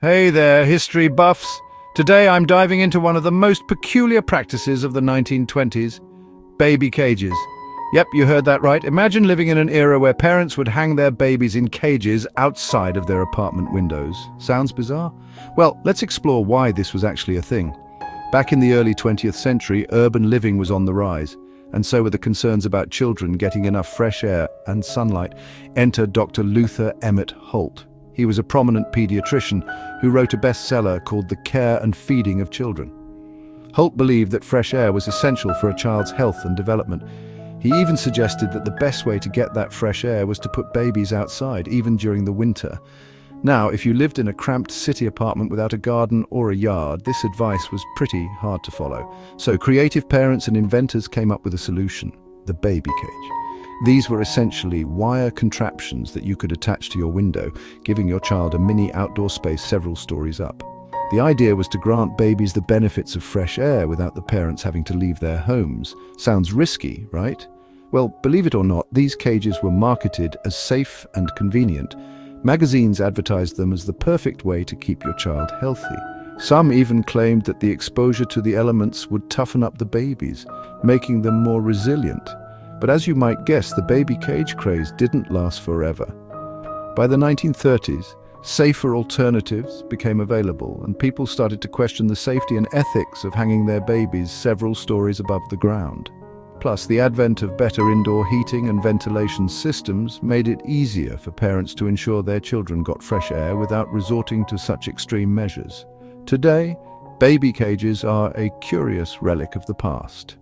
Hey there, history buffs. Today I'm diving into one of the most peculiar practices of the 1920s, baby cages. Yep, you heard that right. Imagine living in an era where parents would hang their babies in cages outside of their apartment windows. Sounds bizarre? Well, let's explore why this was actually a thing. Back in the early 20th century, urban living was on the rise, and so were the concerns about children getting enough fresh air and sunlight. Enter Dr. Luther Emmett Holt. He was a prominent pediatrician who wrote a bestseller called The Care and Feeding of Children. Holt believed that fresh air was essential for a child's health and development. He even suggested that the best way to get that fresh air was to put babies outside, even during the winter. Now, if you lived in a cramped city apartment without a garden or a yard, this advice was pretty hard to follow. So creative parents and inventors came up with a solution: the baby cage. These were essentially wire contraptions that you could attach to your window, giving your child a mini outdoor space several stories up. The idea was to grant babies the benefits of fresh air without the parents having to leave their homes. Sounds risky, right? Well, believe it or not, these cages were marketed as safe and convenient. Magazines advertised them as the perfect way to keep your child healthy. Some even claimed that the exposure to the elements would toughen up the babies, making them more resilient. But as you might guess, the baby cage craze didn't last forever. By the 1930s, safer alternatives became available, and people started to question the safety and ethics of hanging their babies several stories above the ground. Plus, the advent of better indoor heating and ventilation systems made it easier for parents to ensure their children got fresh air without resorting to such extreme measures. Today, baby cages are a curious relic of the past.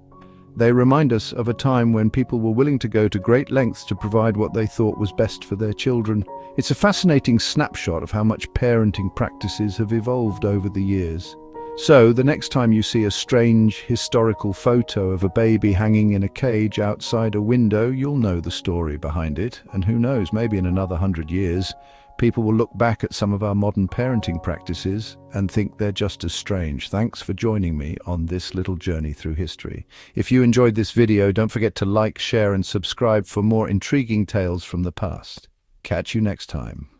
They remind us of a time when people were willing to go to great lengths to provide what they thought was best for their children. It's a fascinating snapshot of how much parenting practices have evolved over the years. So, the next time you see a strange historical photo of a baby hanging in a cage outside a window, you'll know the story behind it. And who knows, maybe in another 100 years, people will look back at some of our modern parenting practices and think they're just as strange. Thanks for joining me on this little journey through history. If you enjoyed this video, don't forget to like, share, and subscribe for more intriguing tales from the past. Catch you next time.